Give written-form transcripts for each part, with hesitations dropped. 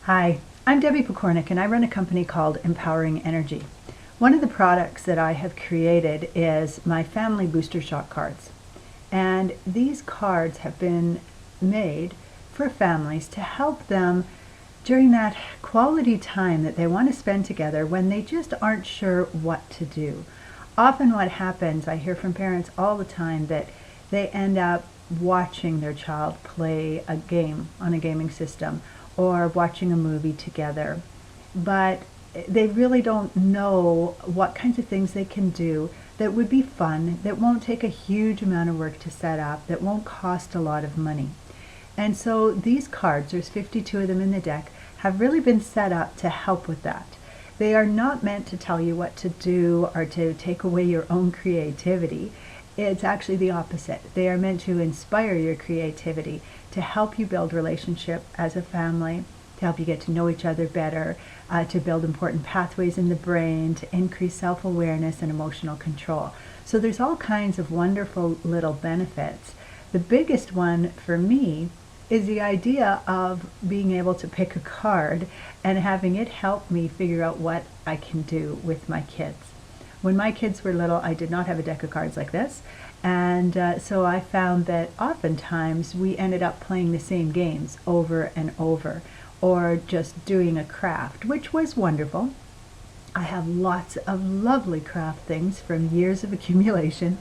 Hi, I'm Debbie Pokornik and I run a company called Empowering Energy. One of the products that I have created is my family booster shot cards. And these cards have been made for families to help them during that quality time that they want to spend together when they just aren't sure what to do. Often what happens, I hear from parents all the time, that they end up watching their child play a game on a gaming system or watching a movie together, but they really don't know what kinds of things they can do that would be fun, that won't take a huge amount of work to set up, that won't cost a lot of money. And so these cards, there's 52 of them in the deck, have really been set up to help with that. They are not meant to tell you what to do or to take away your own creativity. It's actually the opposite. They are meant to inspire your creativity, to help you build relationship as a family, to help you get to know each other better, to build important pathways in the brain, to increase self-awareness and emotional control. So there's all kinds of wonderful little benefits. The biggest one for me is the idea of being able to pick a card and having it help me figure out what I can do with my kids. When my kids were little, I did not have a deck of cards like this, and so I found that oftentimes we ended up playing the same games over and over, or just doing a craft, which was wonderful. I have lots of lovely craft things from years of accumulation,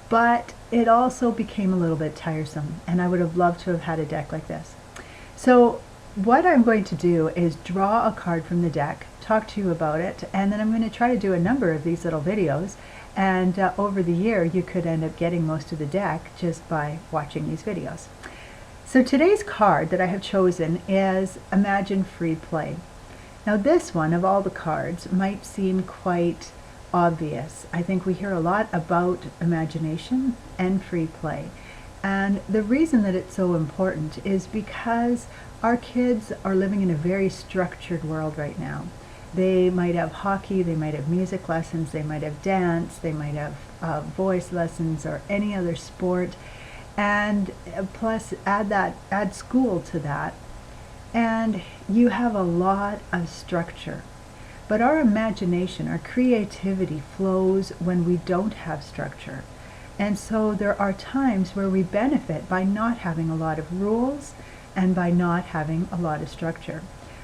but it also became a little bit tiresome, and I would have loved to have had a deck like this. So what I'm going to do is draw a card from the deck, talk to you about it, and then I'm going to try to do a number of these little videos, and over the year you could end up getting most of the deck just by watching these videos. So today's card that I have chosen is Imagine Free Play. Now this one, of all the cards, might seem quite obvious. I think we hear a lot about imagination and free play. And the reason that it's so important is because our kids are living in a very structured world right now. They might have hockey, they might have music lessons, they might have dance, they might have voice lessons or any other sport. And plus add school to that. And you have a lot of structure. But our imagination, our creativity flows when we don't have structure. And so there are times where we benefit by not having a lot of rules and by not having a lot of structure.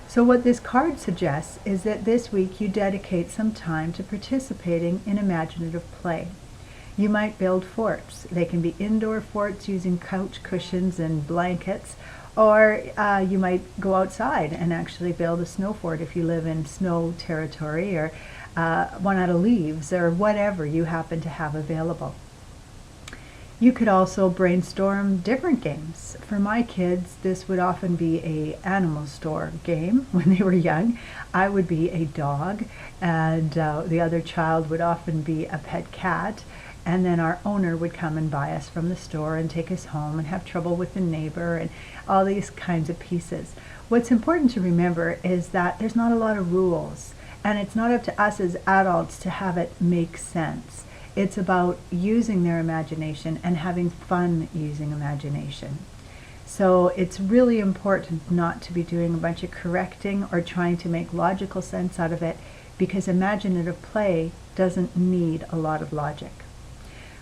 So what this card suggests is that this week you dedicate some time to participating in imaginative play. You might build forts. They can be indoor forts using couch cushions and blankets, or you might go outside and actually build a snow fort if you live in snow territory, or one out of leaves, or whatever you happen to have available. You could also brainstorm different games. For my kids, this would often be an animal store game when they were young. I would be a dog, and the other child would often be a pet cat. And then our owner would come and buy us from the store and take us home and have trouble with the neighbor and all these kinds of pieces. What's important to remember is that there's not a lot of rules, and it's not up to us as adults to have it make sense. It's about using their imagination and having fun using imagination. So it's really important not to be doing a bunch of correcting or trying to make logical sense out of it, because imaginative play doesn't need a lot of logic.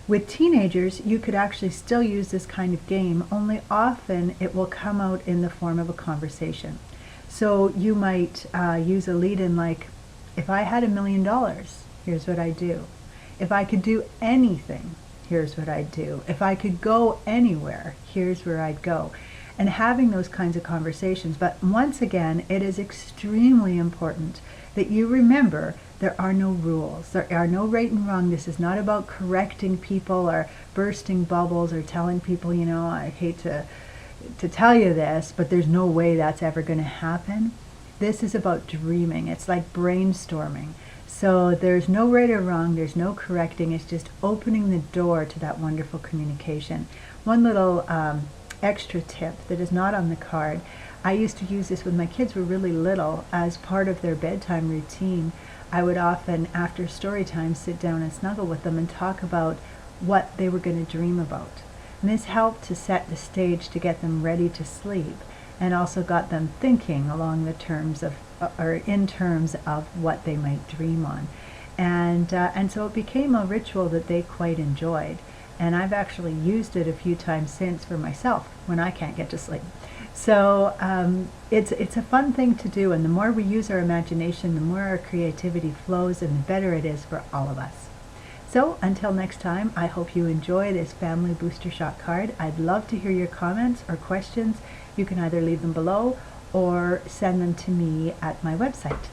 With teenagers, you could actually still use this kind of game, only often it will come out in the form of a conversation. So you might use a lead-in like, if I had $1 million, here's what I'd do. If I could do anything, here's what I'd do. If I could go anywhere, here's where I'd go. And having those kinds of conversations. But once again, it is extremely important that you remember there are no rules. There are no right and wrong. This is not about correcting people or bursting bubbles or telling people, you know, I hate to tell you this, but there's no way that's ever going to happen. This is about dreaming. It's like brainstorming. So there's no right or wrong. There's no correcting. It's just opening the door to that wonderful communication. One little extra tip that is not on the card. I used to use this when my kids were really little as part of their bedtime routine. I would often, after story time, sit down and snuggle with them and talk about what they were going to dream about. And this helped to set the stage to get them ready to sleep. and also got them thinking along the terms of, or in terms of what they might dream on. And so it became a ritual that they quite enjoyed. And I've actually used it a few times since for myself when I can't get to sleep. So it's a fun thing to do, and the more we use our imagination, the more our creativity flows, and the better it is for all of us. So until next time, I hope you enjoy this Family Booster Shot card. I'd love to hear your comments or questions. You can either leave them below or send them to me at my website.